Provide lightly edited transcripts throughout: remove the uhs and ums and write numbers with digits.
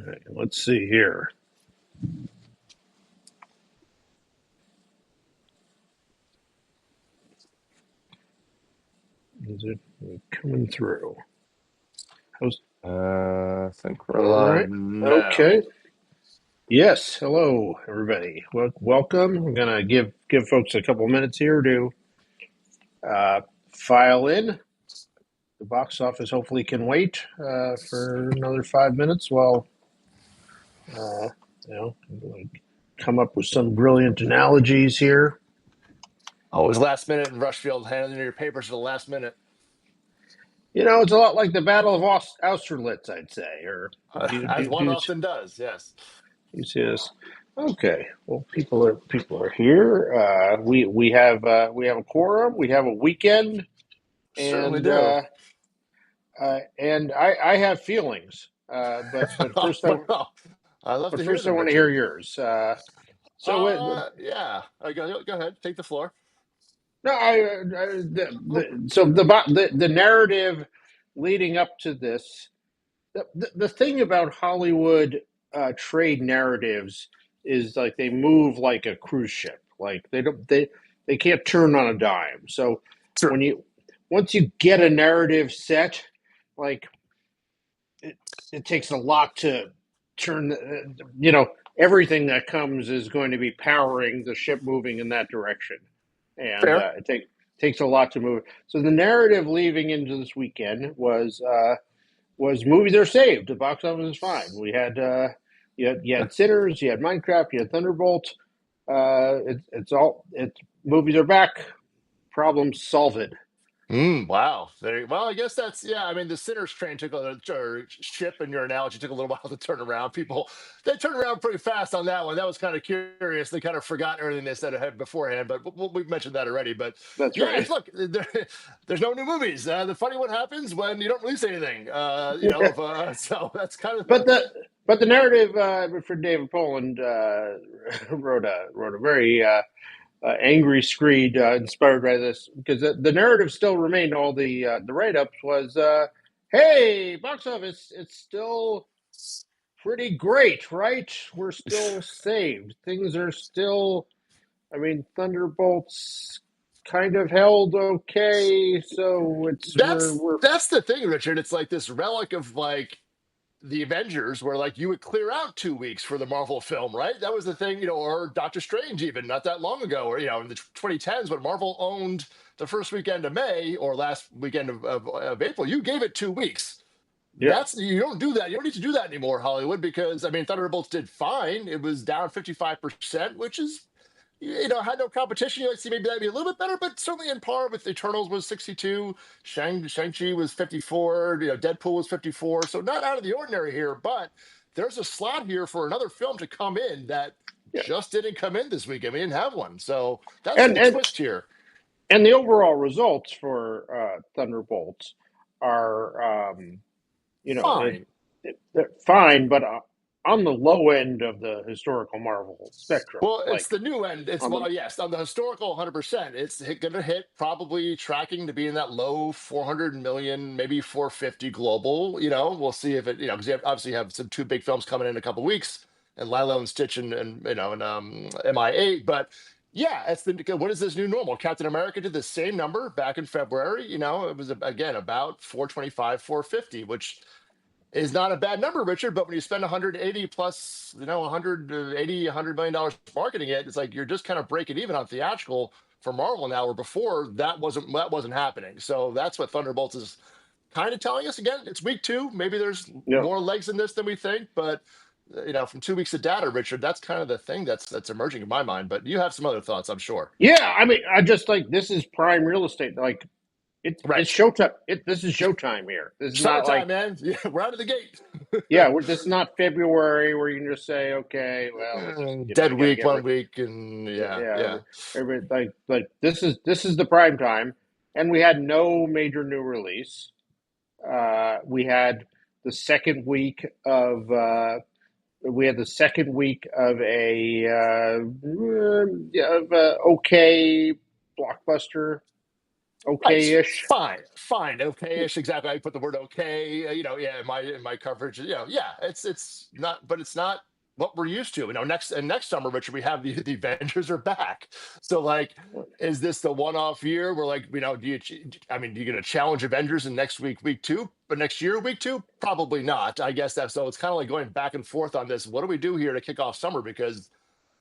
right, let's see here. Is it coming through? How's, I think we're all live right. now. Okay. Yes. Hello, everybody. Welcome. We're gonna give folks a couple minutes here to file in. The box office hopefully can wait for another 5 minutes while uh, you know come up with some brilliant analogies here. Always last minute in Rushfield, handing in your papers for the last minute. It's a lot like the Battle of Austerlitz, I'd say. Or As one often does, yes. you see this? Okay. Well, people are here. We have a quorum. We have a weekend, Certainly and do. I have feelings. But first Well, I love to hear I them, want to hear Richard. yours. So Yeah. Go ahead. Take the floor. no, the narrative leading up to this. The thing about Hollywood trade narratives is like they move like a cruise ship. Like they can't turn on a dime. So Sure. when you once you get a narrative set, like it takes a lot to turn. Everything that comes is going to be powering the ship moving in that direction, and Fair. takes a lot to move. So the narrative leaving into this weekend was movies are saved. The box office is fine. We had you had Sinners, you had Minecraft, you had Thunderbolts. Movies are back. Problems solved. Wow. Well, I guess that's, yeah. I mean, the Sinners train took or ship, in your analogy, took a little while to turn around. They turned around pretty fast on that one. That was kind of curious. They kind of forgot everything they said ahead beforehand, but we've mentioned that already. But That's yeah, right. look, there's no new movies. The funny what happens when you don't release anything, so that's kind of but the narrative for David Poland wrote a very angry screed inspired by this because the narrative still remained. All the write ups was, hey, box office, it's still pretty great, right? We're still saved. Things are still. I mean, Thunderbolts kind of held okay, so we're that's the thing, Richard. It's like this relic of like the Avengers, where like you would clear out 2 weeks for the Marvel film, right? That was the thing, or Doctor Strange, even not that long ago, or in the 2010s when Marvel owned the first weekend of May or last weekend of April, you gave it 2 weeks. yeah. You don't do that. You don't need to do that anymore, Hollywood, because I mean Thunderbolts did fine. It was down 55%, which is had no competition. You might see maybe that'd be a little bit better, but certainly in par with Eternals was 62, Shang-Chi was 54, Deadpool was 54. So not out of the ordinary here, but there's a slot here for another film to come in that Yeah. just didn't come in this weekend. We didn't have one. So that's and the and twist here. and the overall results for Thunderbolts are, Fine. they're fine, but on the low end of the historical Marvel spectrum. Well, it's Like the new end. on the Yes, on the historical 100%, it's going to hit probably tracking to be in that low 400 million, maybe 450 global. We'll see if it, because you obviously have some two big films coming in a couple weeks, and Lilo and Stitch and MI8. But yeah, what is this new normal? Captain America did the same number back in February. It was again about 425, 450, which is not a bad number, Richard. But when you spend 180 plus, 180, $100 million marketing it, it's like you're just kind of breaking even on theatrical for Marvel now, where before that wasn't happening. So that's what Thunderbolts is kind of telling us. Again, it's week 2. Maybe there's more legs in this than we think, but from 2 weeks of data, Richard, that's kind of the thing that's emerging in my mind. But you have some other thoughts, I'm sure. Yeah, I mean, I just like this is prime real estate. Like it's Right. showtime. This is showtime here. This is not Summertime, like man. Yeah, we're out of the gate. this is not February where you can just say, okay, well, let's just Dead we got to week get one week, and yeah. like this is the prime time, and we had no major new release. We had the second week of a okay blockbuster Right, okay-ish. fine, okay-ish. Exactly. I put the word okay. Yeah, in my coverage. Yeah, it's not, but it's not what we're used to. Next summer, Richard, we have the Avengers are back. So like, is this the one-off year where like do you going to challenge Avengers in next week two, but next year week two? Probably not. I guess that's so. It's kind of like going back and forth on this. What do we do here to kick off summer? Because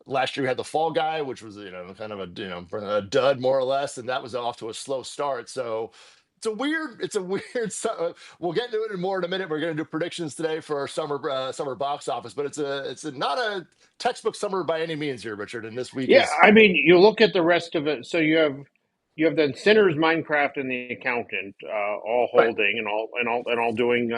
last year we had the Fall Guy, which was kind of a dud more or less, and that was off to a slow start. So it's a weird. We'll get into it more in a minute. We're going to do predictions today for our summer box office, but it's not a textbook summer by any means here, Richard. And this week Yeah, is I mean, you look at the rest of it. So you have then Sinners, Minecraft, and The Accountant, all right, holding and all doing,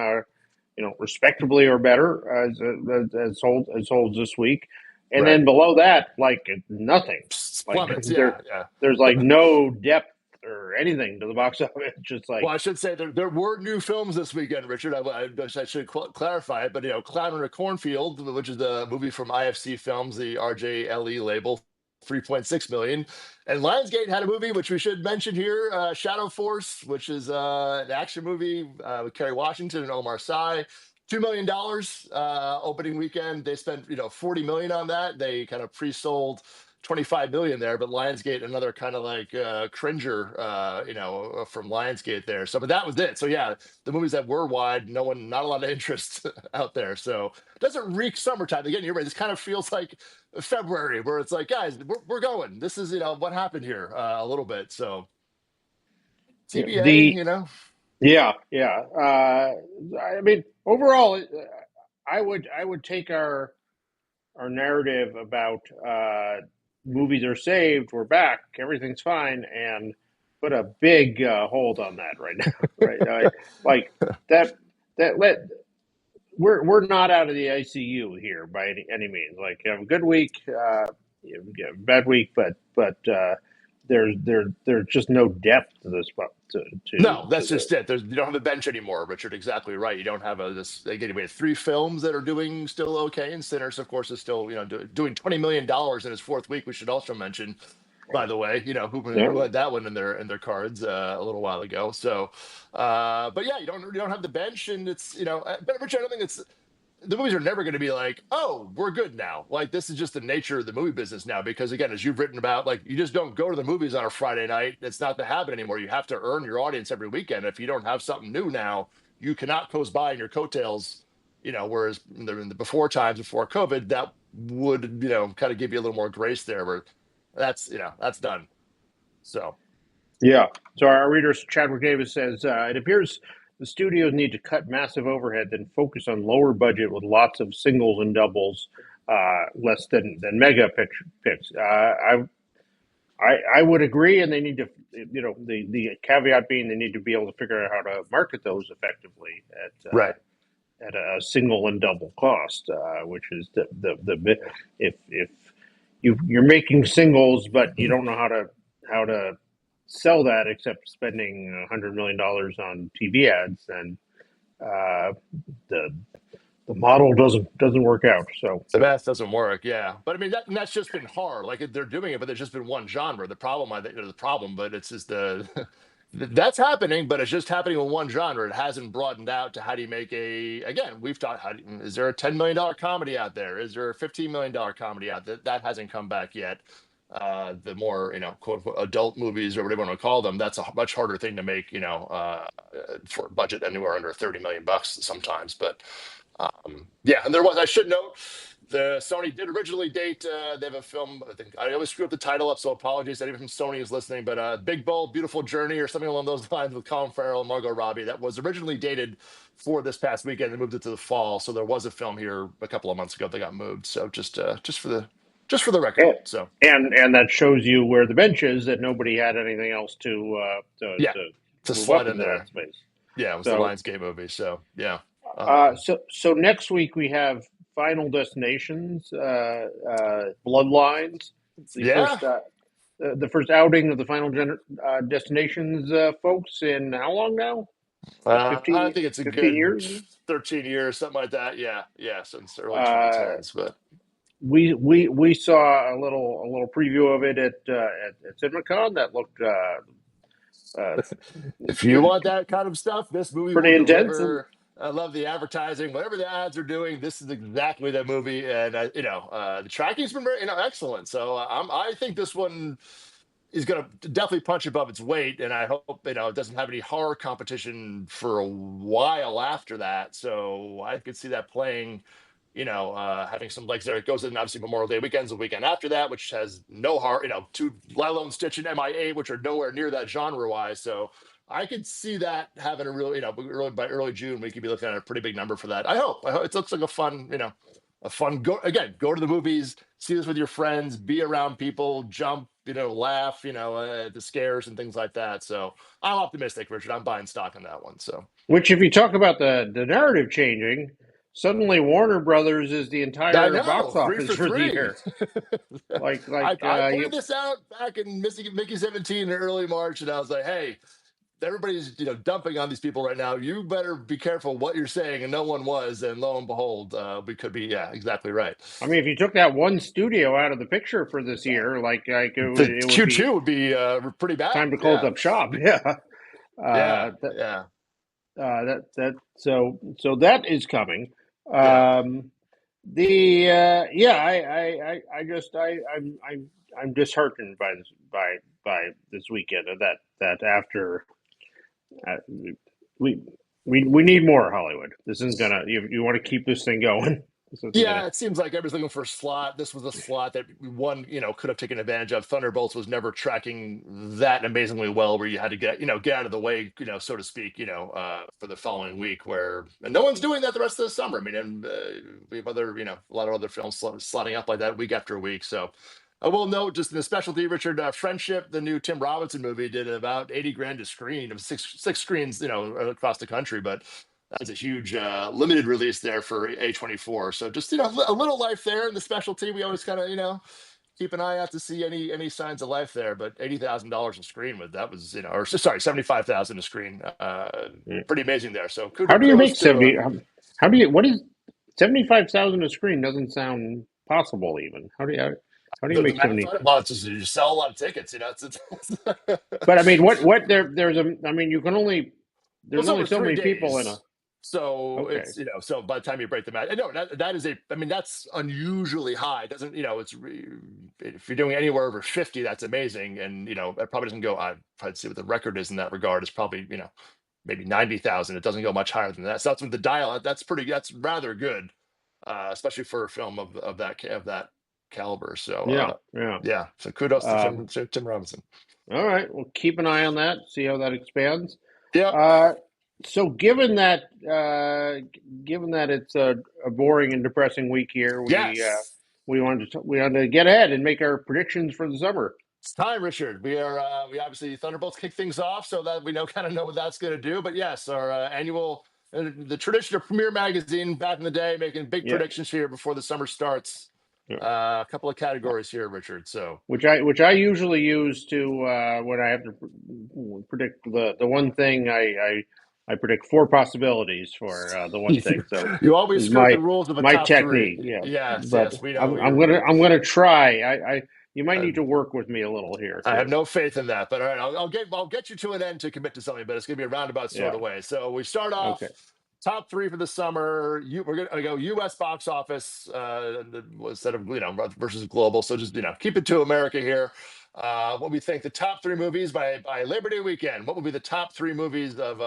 respectably or better as holds this week. And right. then below that, like nothing. Like Plummets, there, yeah. there's like no depth or anything to the box office. Just like Well, I should say there were new films this weekend, Richard. I should clarify it, but Clown in a Cornfield, which is the movie from IFC Films, the RJLE label, 3.6 million. And Lionsgate had a movie which we should mention here, Shadow Force, which is an action movie with Kerry Washington and Omar Sy. $2 million opening weekend. They spent 40 million on that. They kind of pre-sold 25 million there, but Lionsgate, another kind of like cringer, from Lionsgate there. So, but that was it. So yeah, the movies that were wide, not a lot of interest out there. So it doesn't reek summertime. Again, you're right. This kind of feels like February, where it's like, guys, we're going. This is what happened here a little bit. So TBA, the yeah. I mean, overall, I would take our narrative about movies are saved, we're back, everything's fine, and put a big hold on that right now. Right, like that. That let we're not out of the ICU here by any means. Like you have a good week, you have a bad week, but there's just no depth to this No, to that's the just it. You don't have a bench anymore, Richard. Exactly right. You don't have Again, we have three films that are doing still okay, and Sinners, of course, is still doing $20 million in its fourth week. We should also mention, by the way, yeah. who had that one in their cards a little while ago. So, but yeah, you don't have the bench, and it's but Richard, I don't think it's the movies are never going to be like, oh, we're good now. Like this is just the nature of the movie business now. Because again, as you've written about, like you just don't go to the movies on a Friday night. It's not the habit anymore. You have to earn your audience every weekend. If you don't have something new now, you cannot coast by in your coattails. Whereas in the before times before COVID, that would kind of give you a little more grace there. Where that's done. So Yeah. So our reader Chadwick Davis says it appears the studios need to cut massive overhead, then focus on lower budget with lots of singles and doubles, less than mega picks. I would agree, and they need to, the caveat being they need to be able to figure out how to market those effectively right. at a single and double cost, which is the if you're making singles, but you don't know how to sell that except spending $100 million on TV ads, and uh, the the model doesn't work out. So The math doesn't work, yeah. But I mean, that's just been hard. Like they're doing it, but there's just been one genre. The problem, I think, the problem, but it's just that's happening, but it's just happening in one genre. It hasn't broadened out to how do you make again, we've thought, is there a $10 million comedy out there? Is there a $15 million comedy out there? That hasn't come back yet. The more, quote unquote, adult movies or whatever you want to call them, that's a much harder thing to make, for a budget anywhere under 30 million bucks sometimes. But yeah, and I should note, the Sony did originally date. They have a film. I think I always screw up the title up, so apologies. Anyone from Sony is listening, but Big Bold, Beautiful Journey, or something along those lines with Colin Farrell and Margot Robbie. That was originally dated for this past weekend. They moved it to the fall, so there was a film here a couple of months ago that got moved. So just for the record. and So and that shows you where the bench is, that nobody had anything else yeah, to to move up slide in into that there. space. Yeah, it was the So Lionsgate movie. So yeah. so next week we have Final Destinations, Bloodlines, the Yeah. first the first outing of the Destinations folks in how long now? I 15, think it's a 15 good years. 13 years, something like that. Yeah, since early Uh, 2010s. But we saw a little preview of it at CinemaCon that looked If you want that kind of stuff, this movie will pretty intense. deliver. I love the advertising. Whatever the ads are doing, this is exactly the movie. And the tracking's been very, excellent. So I think this one is going to definitely punch above its weight. And I hope it doesn't have any horror competition for a while after that. So I could see that playing. Having some legs there. It goes in obviously Memorial Day weekends, the weekend after that, which has no heart, two Lilo and Stitch and MIA, which are nowhere near that genre wise. So I could see that having a real, by early June, we could be looking at a pretty big number for that. I hope it looks like a fun go to the movies, see this with your friends, be around people, jump, laugh, at the scares and things like that. So I'm optimistic, Richard. I'm buying stock on that one. So Which, if you talk about the narrative changing, suddenly Warner Brothers is the I entire box know, three office for for the three. year. Like I pointed this out back in Mickey 17 in early March, and I was like, hey, everybody's dumping on these people right now. You better be careful what you're saying, and no one was. And lo and behold, we could be exactly right. I mean, if you took that one studio out of the picture for this year, The it would be Q2 would be pretty bad. time to close Yeah, up shop. Yeah. yeah, That yeah, so that is coming. yeah. Um, the yeah, I just I'm disheartened by this weekend. That after uh, we we need more Hollywood. This isn't gonna. You want to keep this thing going. This isn't gonna. Yeah, it seems like everybody's looking for a slot. This was a slot that one, could have taken advantage of. Thunderbolts was never tracking that amazingly well, where you had to get out of the way, so to speak, for the following week. And no one's doing that the rest of the summer. I mean, and we have a lot of other films slotting up like that week after week. So I will note, just in the specialty, Richard, Friendship, the new Tim Robinson movie, did about 80 grand to screen of six screens, across the country, but. That's a huge limited release there for A24. So just a little life there in the specialty. We always kind of keep an eye out to see any signs of life there. But $80,000 a screen with that was or sorry, 75,000 a screen. Pretty amazing there. So How do you make kudos to. 70? How do you? What is 75,000 a screen? Doesn't sound possible. Even how do you The make math 70? on it. Well, it's just you sell a lot of tickets. But I mean, what there's a. I mean, you can only Well, there's it's only over so three many people in a. days. So Okay. it's, so by the time you break the math, no, that is I mean, that's unusually high. It doesn't, if you're doing anywhere over 50, that's amazing. And, it probably doesn't go, I'd see what the record is in that regard. It's probably, maybe 90,000. It doesn't go much higher than that. So that's with the dial. That's rather good, especially for a film of that caliber. So, Yeah. Yeah. yeah. So kudos to Um, Tim Robinson. all right. We'll keep an eye on that. See how that expands. Yeah. Uh, so given that it's a boring and depressing week here, Yes. we wanted to get ahead and make our predictions for the summer. It's time, Richard. We obviously Thunderbolts kick things off, so that we kind of know what that's going to do. But yes, our annual, the tradition of Premiere Magazine back in the day, making big Yeah. predictions here before the summer starts. Yeah. A couple of categories here, Richard. So Which I usually use to when I have to predict the one thing I predict four possibilities for the one thing. So you always this is skirt the rules of a my top three. technique. Yeah, Yes, but yes, we know I'm gonna try. I you might uh, need to work with me a little here I have too. no faith in that, but all right, I'll get you to an end to commit to something, but it's going to be a roundabout sort Yeah. of way. So we start off Okay. top three for the summer. We're going to go U.S. box office instead of versus global. So just keep it to America here. What we think the top three movies by Labor Day weekend. What will be the top three movies of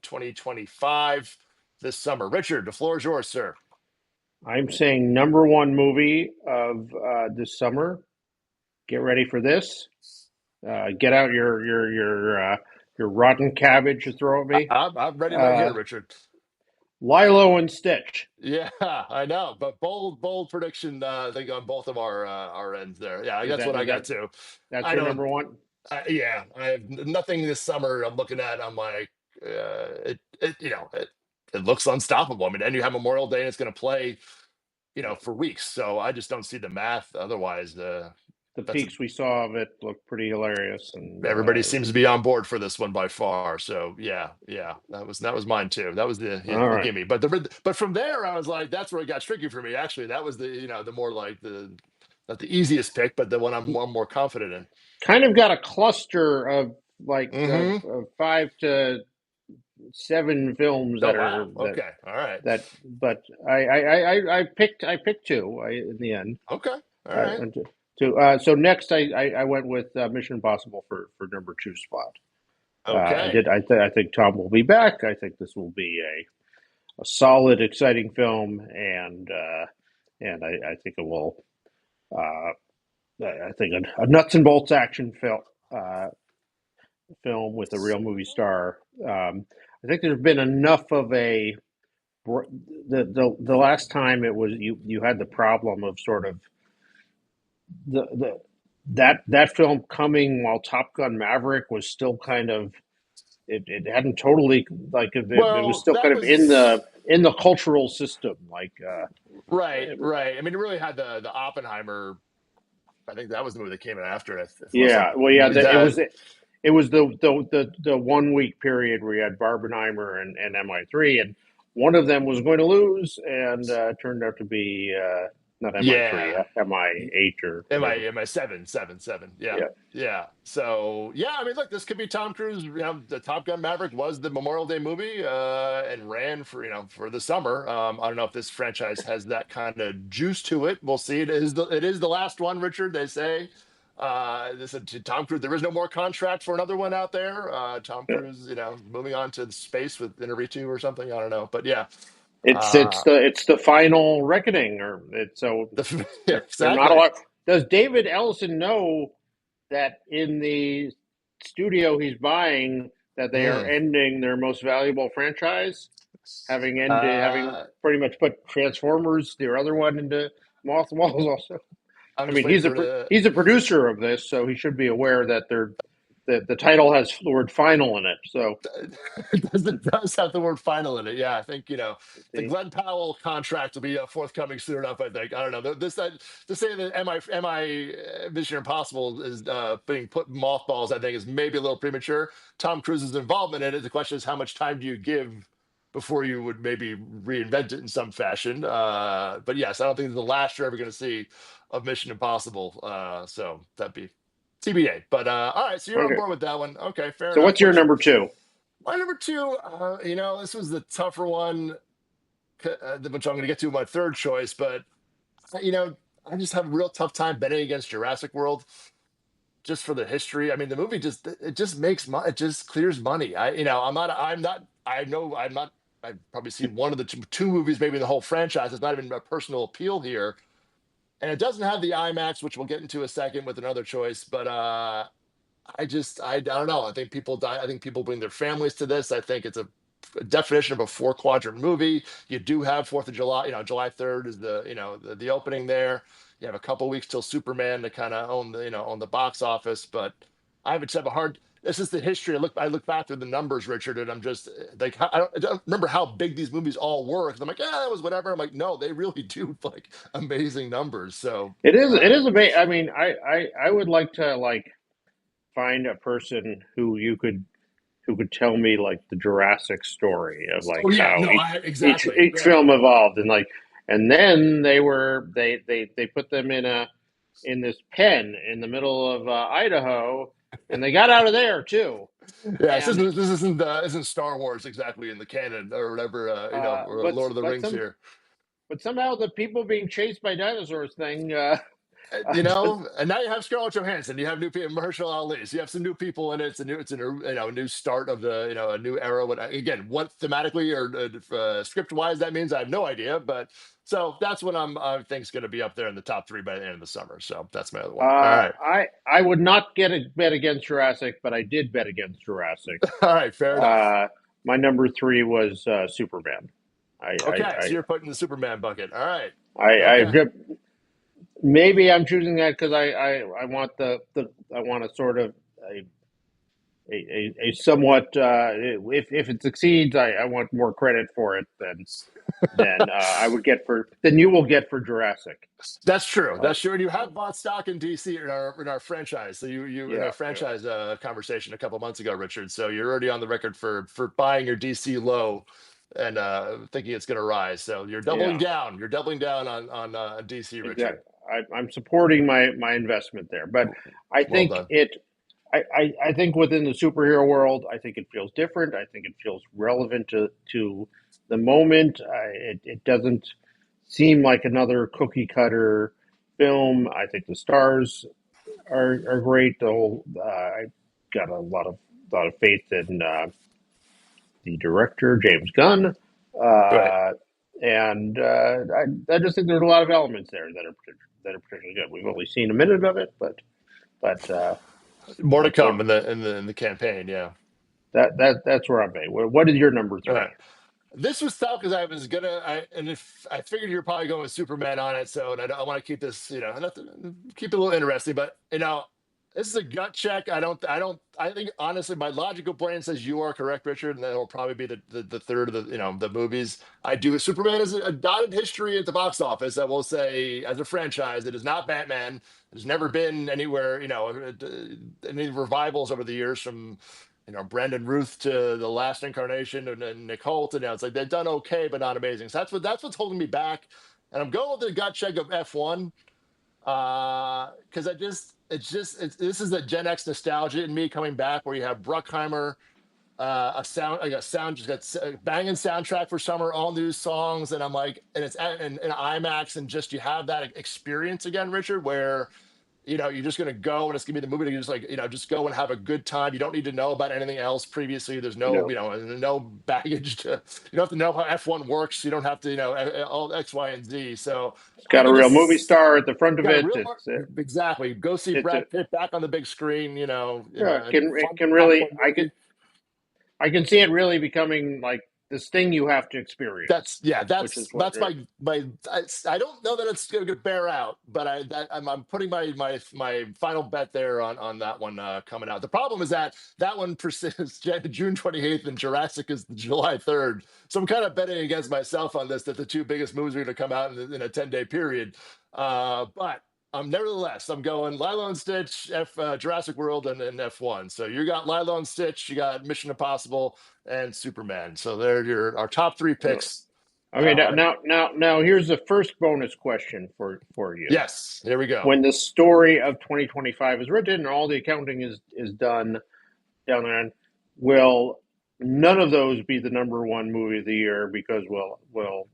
2025 this summer? Richard, the floor is yours, sir. I'm saying number one movie of this summer. Get ready for this. Get out your rotten cabbage to throw at me. I'm ready right here, Uh, Richard. Lilo and Stitch. Yeah, I know, but bold prediction. I think on both of our ends there. Yeah, Is that's that what I is got that too. that's I your don't. number one? Yeah, I have nothing this summer. I'm looking at. I'm like, it looks unstoppable. I mean, and you have Memorial Day, and it's going to play, for weeks. So I just don't see the math. Otherwise, The that's peaks we saw of it looked pretty hilarious, and everybody seems to be on board for this one by far. So yeah, that was mine too. That was all the right. gimme. But from there, I was like, that's where it got tricky for me. Actually, that was the more like not the easiest pick, but the one I'm more confident in. Kind of got a cluster of like Mm-hmm. 5 to 7 films Oh that wow. are Okay. All right. but I picked two in the end. Okay. All Uh, right. and so next I went with Mission Impossible for number two spot. Okay. I think Tom will be back. I think this will be a solid, exciting film, and I think it will. Uh, I think a nuts and bolts action uh, film with a real movie star. I think there's been enough of a the last time it was you had the problem of sort of the that film coming while Top Gun Maverick was still kind of it hadn't totally like it was Well, still that kind of was in the cultural system like right. Right. I mean, it really had the Oppenheimer. I think that was the movie that came in after it. Unless yeah, I'm well, yeah, that. it was the 1 week period where you had Barbenheimer and MI3, and one of them was going to lose, and turned out to be not MI3, Yeah. MI8 or whatever. Am I seven? Yeah. Yeah, Yeah. So yeah, I mean, look, this could be Tom Cruise. You know, the Top Gun Maverick was the Memorial Day movie, and ran for, for the summer. I don't know if this franchise has that kind of juice to it. We'll see. It is the last one, Richard. They say. This to Tom Cruise. There is no more contract for another one out there. Tom Cruise, moving on to space with Inaritu or something. I don't know, but yeah. Uh, it's the final reckoning, or it's so yeah, they're not a exactly. lot. Does David Ellison know that in the studio he's buying that they are Mm. ending their most valuable franchise, having Uh, pretty much put Transformers, their other one, into mothballs? Also, I'm I just mean waiting for the. he's a producer of this, so he should be aware that the title has the word "final" in it. So It does have the word final in it. Yeah, I think the see, Glenn Powell contract will be forthcoming soon enough. I think. I don't know. This that to say that MI Mission Impossible is being put in mothballs. I think is maybe a little premature. Tom Cruise's involvement in it. The question is how much time do you give before you would maybe reinvent it in some fashion. But yes, I don't think it's the last you're ever going to see of Mission Impossible. So that'd be TBA. But all right, so you're on okay. board with that one. Okay, fair So enough. what's your What's number two? my number two? This was the tougher one, which I'm going to get to my third choice. But you know, I just have a real tough time betting against Jurassic World just for the history. I mean, the movie it just makes money. It just clears money. I know I'm not. I've probably seen one of the two movies, maybe the whole franchise. It's not even a personal appeal here, and it doesn't have the IMAX, which we'll get into a second with another choice. But I don't know. I think people die. I think people bring their families to this. I think it's a definition of a four quadrant movie. You do have Fourth of July. July 3rd is the opening there. You have a couple weeks till Superman to kind of own the box office. But I would just have a hard. This is the history. I look back through the numbers, Richard, and I'm just like I don't remember how big these movies all were. Because I'm like, yeah, that was whatever. I'm like, no, they really do like amazing numbers. So It is amazing. I mean, I would like to like find a person who could tell me like the Jurassic story of like oh yeah, how no, I exactly. each film evolved, and like and then they put them in this pen in the middle of Idaho, and they got out of there too. Yeah, And isn't Star Wars exactly in the canon or whatever, or but Lord of the but Rings some here. but somehow the people being chased by dinosaurs thing just And now you have Scarlett Johansson, you have new people, Mahershala Ali, so you have some new people in it. It's a new start of a new era. What thematically or script wise that means, I have no idea. But so that's what I think is going to be up there in the top three by the end of the summer. So that's my other one. All right, I would not get a bet against Jurassic, but I did bet against Jurassic. all right, fair enough. Uh, my number three was Superman. Okay, so you're putting the Superman bucket. All right, I okay. maybe I'm choosing that because I want the I want a sort of a somewhat if it succeeds I want more credit for it than I would get for than you will get for Jurassic. That's true. Uh, That's true. And you have bought stock in DC in our franchise. So you in yeah, our yeah, franchise conversation a couple months ago, Richard. So you're already on the record for buying your DC low and thinking it's going to rise. So you're doubling yeah. down. You're doubling down on DC, Richard. Exactly. I'm supporting my investment there, but I Well think done. it I think within the superhero world, I think it feels different. I think it feels relevant to the moment. It doesn't seem like another cookie cutter film. I think the stars are great. The whole I got a lot of faith in the director James Gunn, Right. uh, and I just think there's a lot of elements there that are particularly good. We've only seen a minute of it, but More to that's what come in the campaign. Yeah. that's where I'm at. What is your number All right. three? This was tough because I was gonna, and if I figured you're probably going with Superman on it, so and I want to keep this, not keep it a little interesting, but this is a gut check. I think honestly, my logical brain says you are correct, Richard, and that'll probably be the third of the movies. I do. Superman is a dotted history at the box office. I will say, as a franchise, it is not Batman. There's never been anywhere, any revivals over the years from Brandon Ruth to the last incarnation and Nick Holt, and it's like they've done okay, but not amazing. So that's what's holding me back. And I'm going with the gut check of F1 because this is the Gen X nostalgia in me coming back, where you have Bruckheimer, a sound just got a banging soundtrack for summer, all new songs, and I'm like, and it's in IMAX, and just you have that experience again, Richard, where you're just going to go and it's going to be the movie to just like, just go and have a good time. You don't need to know about anything else previously. There's You no, know, no baggage you don't have to know how F1 works. You don't have to, all X, Y, and Z. So it's I got a think real this movie is star at the front of got a it. real, exactly. Go see It's a Brad Pitt back on the big screen, yeah, and it fun can really popcorn movie. I can see it really becoming like this thing you have to experience, That's yeah. which is That's what that's my. I don't know that it's going to bear out, but I'm putting my final bet there on that one coming out. The problem is that one persists June 28th and Jurassic is July 3rd. So I'm kind of betting against myself on this that the two biggest movies are going to come out in a 10-day period. But nevertheless, I'm going Lilo and Stitch, Jurassic World, and F1. So you got Lilo and Stitch, you got Mission Impossible, and Superman. So they're our top three picks. okay. Now here's the first bonus question for you. Yes, here we go. When the story of 2025 is written and all the accounting is done down there, will none of those be the number one movie of the year? Because will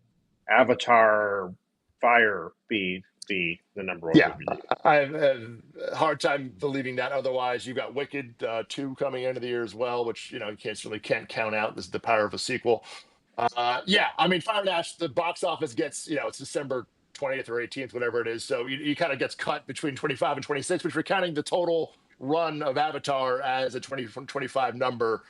Avatar Fire be the number one Yeah, movie of the year? I have a hard time believing that. Otherwise, you've got Wicked 2 coming into the year as well, which you can't count out. This is the power of a sequel. Yeah, I mean, Fire Dash, the box office gets, it's December 20th or 18th, whatever it is. So you kind of gets cut between 25 and 26, which we're counting the total run of Avatar as a 2025 number.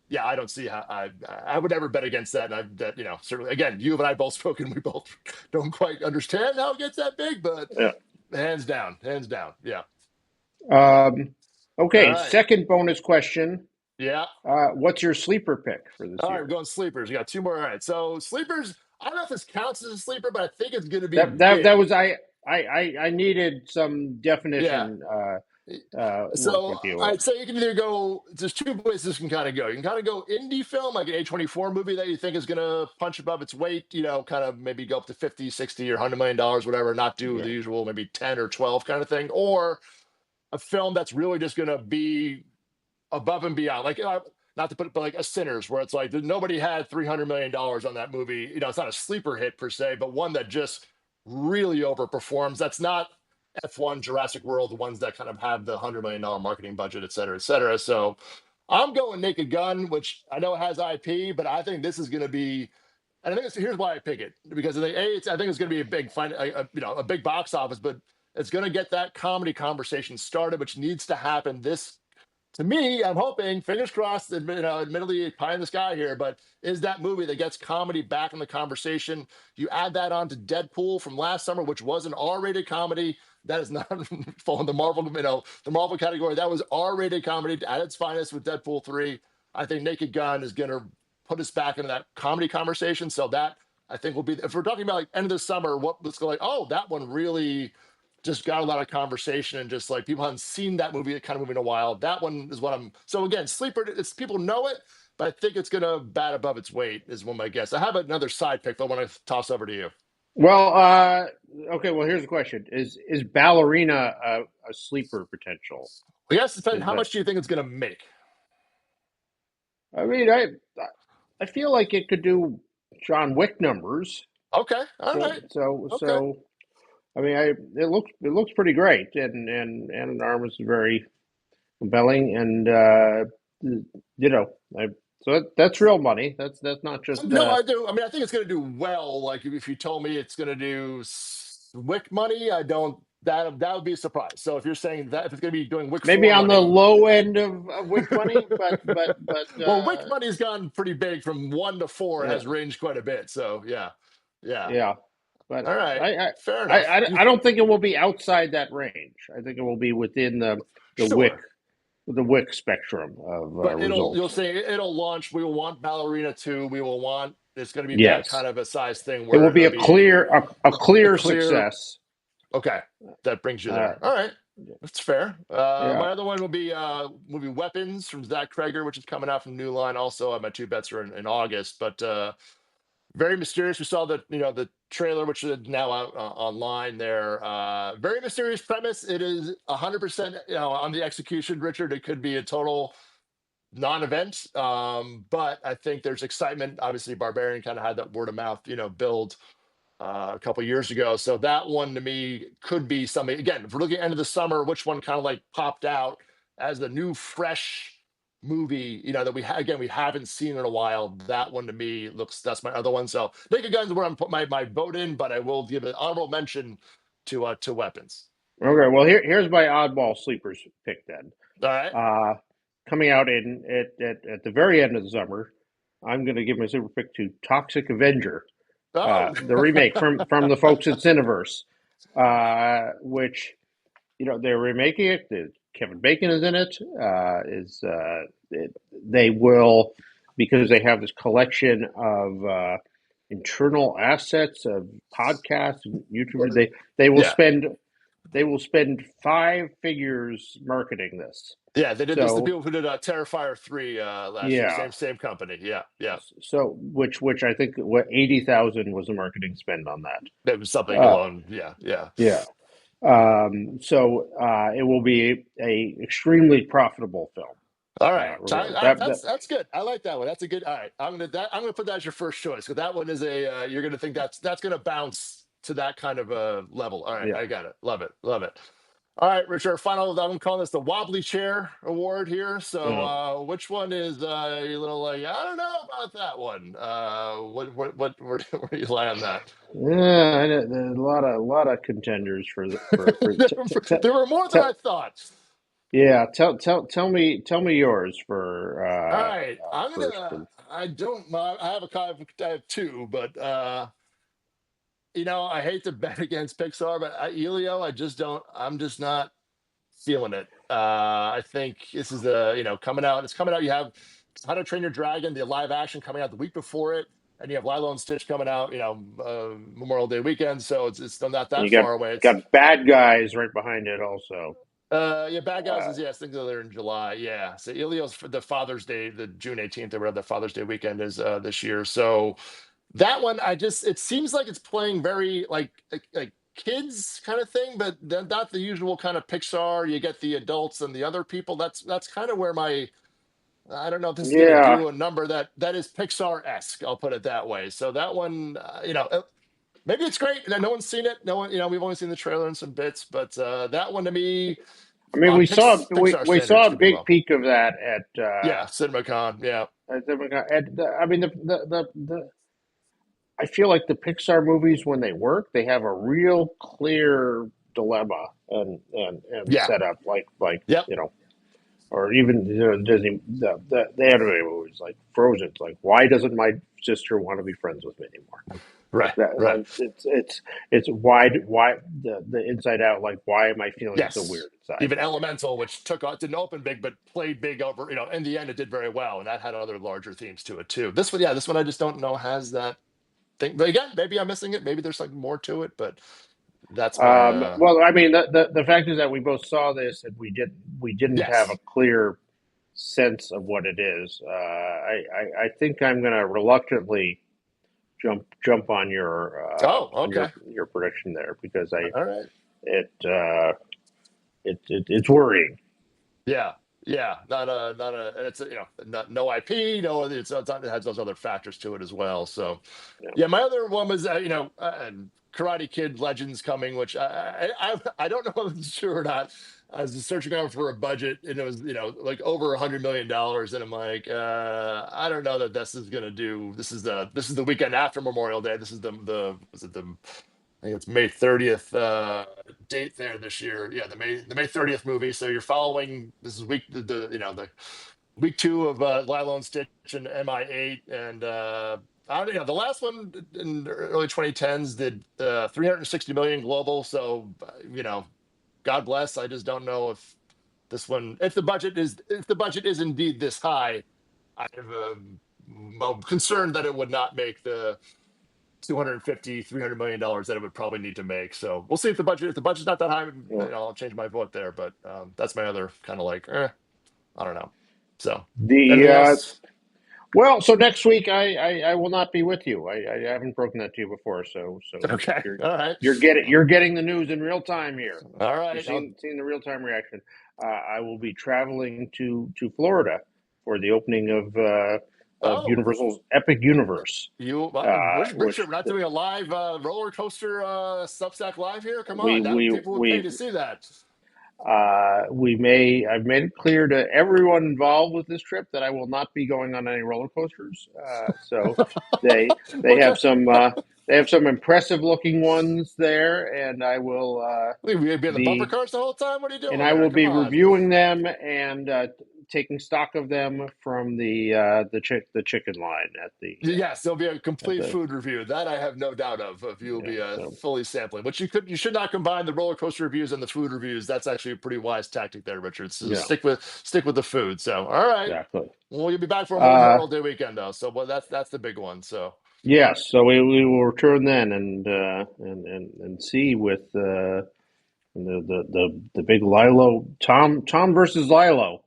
Yeah, I don't see how I would never bet against that. And certainly, again, you and I both spoken. We both don't quite understand how it gets that big, but Yeah. hands down, hands down. Yeah. All Okay. right. Second bonus question. Yeah. What's your sleeper pick for this All right. We're year? going sleepers. We got two more. All right. So sleepers. I don't know if this counts as a sleeper, but I think it's going to be That big. was I needed some Yeah. definition work So with you. I'd say you can either go. There's two places this can kind of go. You can kind of go indie film, like an A24 movie that you think is going to punch above its weight. Kind of maybe go up to 50, 60, or $100 million, whatever. Not do the Yeah. usual maybe 10 or 12 kind of thing, or a film that's really just going to be above and beyond, like not to put it, but like a Sinners, where it's like nobody had $300 million on that movie. It's not a sleeper hit per se, but one that just really overperforms. That's not F1, Jurassic World, the ones that kind of have the $100 million marketing budget, et cetera, et cetera. So I'm going Naked Gun, which I know has IP, but I think this is going to be. And I think here's why I pick it, because I think it's going to be a big a big box office, but it's going to get that comedy conversation started, which needs to happen this to me. I'm hoping, fingers crossed, admittedly pie in the sky here, but is that movie that gets comedy back in the conversation. You add that on to Deadpool from last summer, which was an R-rated comedy. That is not fall in the Marvel, the Marvel category. That was R-rated comedy at its finest with Deadpool 3. I think Naked Gun is going to put us back into that comedy conversation. So that I think will be, if we're talking about like end of the summer, let's go like, oh, that one really just got a lot of conversation, and just like people haven't seen that movie, kind of movie in a while. That one is what I'm. So again, sleeper. It's people know it, but I think it's gonna bat above its weight. Is one of my guess. I have another side pick, but I want to toss over to you. Well, okay. Well, here's the question: Is Ballerina a sleeper potential? I guess it depends. Is How that? much do you think it's going to make? I mean, I feel like it could do John Wick numbers. Okay, all So right, so okay. so. I mean, it looks pretty great, and Anna de Armas is very compelling, and you know, I, so that's real money. That's not just No, I do. I mean, I think it's going to do well. Like if you told me it's going to do Wick money, I don't. That would be a surprise. So if you're saying that if it's going to be doing Wick maybe four on the money, low end of Wick money, but well, Wick money's gone pretty big from 1 to 4. yeah, Has ranged quite a bit. So yeah, yeah. yeah. But All right, I, I fair I enough. I I don't think it will be outside that range. I think it will be within the Wick Sure. the Wick spectrum of But you'll results. say it'll launch. We will want Ballerina 2. We will want it's going to be that Yes, kind of a size thing it will where be it'll a be a a clear clear. success. Okay, that brings you Uh, there. All right, that's fair. yeah. My other one will be Weapons from Zach Kreger, which is coming out from New Line. Also, my two bets are in August, but very mysterious. We saw the trailer, which is now out online. There, very mysterious premise. It is 100% on the execution, Richard. It could be a total non-event, but I think there's excitement. Obviously, Barbarian kind of had that word of mouth, build a couple years ago. So that one to me could be something. Again, if we're looking at end of the summer, which one kind of like popped out as the new fresh movie, that we haven't seen in a while. That one to me that's my other one. So Naked Guns where I'm put my vote in, but I will give an honorable mention to Weapons. Okay. Well, here's my oddball sleepers pick then. All right. Uh, coming out at the very end of the summer, I'm going to give my super pick to Toxic Avenger, Oh, the remake from the folks at Cineverse, which they're remaking it. Kevin Bacon is in it. They will, because they have this collection of internal assets of podcasts and YouTubers. They will yeah. spend five figures marketing this. Yeah, they did this. The So people who did Terrifier 3 last year, yeah, same company. Yeah, yeah, so which I think what 80,000 was the marketing spend on that. that was something Uh, alone. Yeah, yeah. yeah. So it will be a extremely profitable film. All right, Regardless. That that's good. I like that one. That's a good. All right, I'm gonna put that as your first choice because that one is you're gonna think that's gonna bounce to that kind of a level. All right, yeah. I got it. Love it. Love it. All right, Richard. Final. I'm calling this the Wobbly Chair Award here. So, Uh, which one is a little like I don't know about that one. Where do you lie on that? yeah, there's a lot of contenders for There were more than I thought. yeah. Tell me yours for All right, I'm first. gonna. I don't. I have two, but I hate to bet against Pixar, but Elio, I just don't. I'm just not feeling it. I think this is coming out. It's coming out. You have How to Train Your Dragon, the live action coming out the week before it, and you have Lilo and Stitch coming out. Memorial Day weekend, so it's still not And that you got far away. It's got bad guys right behind it also. yeah, Bad Guys Uh, is I think they're in July. Yeah, so Elio's for the Father's Day, the June 18th or whatever the Father's Day weekend is this year. So that one, it seems like it's playing very like kids kind of thing, but then not the usual kind of Pixar. You get the adults and the other people. That's kind of where I don't know if this is gonna yeah, do a number that is Pixar esque. I'll put it that way. So that one, maybe it's great. And no one's seen it. No one, we've only seen the trailer and some bits, but that one to me I mean on Pixar we saw standards a could be big well. peak of that Yeah, CinemaCon. Yeah, I mean the I feel like the Pixar movies when they work they have a real clear dilemma and yeah, setup like yep, or even Disney the animated movies like Frozen. It's like why doesn't my sister want to be friends with me anymore? Like right, that, right. like it's why the Inside Out. Like why am I feeling so Yes. weird inside? Even Elemental, which didn't open big, but played big over, in the end, it did very well. And that had other larger themes to it too. This one I just don't know has that thing. But again, maybe I'm missing it. Maybe there's like more to it, but that's my, Well, I mean, the fact is that we both saw this and we didn't have a yes. clear sense of what it is. I think I'm going to reluctantly jump Oh, on okay. your prediction there because All right. it, it's worrying. Yeah, yeah, and it's no IP, no, it has those other factors to it as well. So, Yeah. yeah, my other one was Karate Kid Legends coming, which I don't know if it's true or not. I was just searching around for a budget, and it was like over $100 million, and I'm like, I don't know that this is gonna do. This is the weekend after Memorial Day. This is the was it the I think it's May 30th date there this year. Yeah, the May 30th movie. So you're following this is week the week two of Lilo and Stitch and MI8, and I don't the last one in the early 2010s did 360 million global. So God bless. I just don't know if this one, if the budget is indeed this high, I'm concerned that it would not make the 250 $300 million that it would probably need to make. So we'll see if the budget's not that high, Yeah. I'll change my vote there. But that's my other kind of like, I don't know. So The anything else? Well, so next week I will not be with you. I haven't broken that to you before, so Okay, all right, you're getting the news in real time here. all You're right. seeing the real time reaction. I will be traveling to Florida for the opening of Oh, Universal's Epic Universe, Richard, which we're not doing a live roller coaster Substack live here. Come we on, that we people would pay we to see that. we may. I've made it clear to everyone involved with this trip that I will not be going on any roller coasters. So they they What have kind? some they have some impressive looking ones there, and I will We be in the bumper be cars the whole time. What are you and doing I there? will Come be on. reviewing them and taking stock of them from the chicken line Yes, there'll be a at complete the food review. That I have no doubt of. You will yeah be so fully sampling, but you should not combine the roller coaster reviews and the food reviews. That's actually a pretty wise tactic there, Richard. So yeah stick with the food. So all right, exactly. well you'll be back for Uh, Memorial Day weekend though. So well that's the big one. So yes, so we will return then and see with the big Lilo Tom versus Lilo.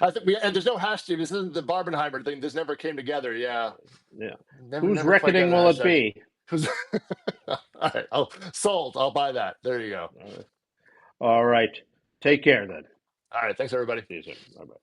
I think and there's no hashtag. This isn't the Barbenheimer thing. This never came together. Yeah, Yeah, never whose never quite got reckoning the will it hashtag. be? All right, oh sold. I'll buy that. There you go. All right, take care then. All right, thanks everybody. See you soon. Bye bye.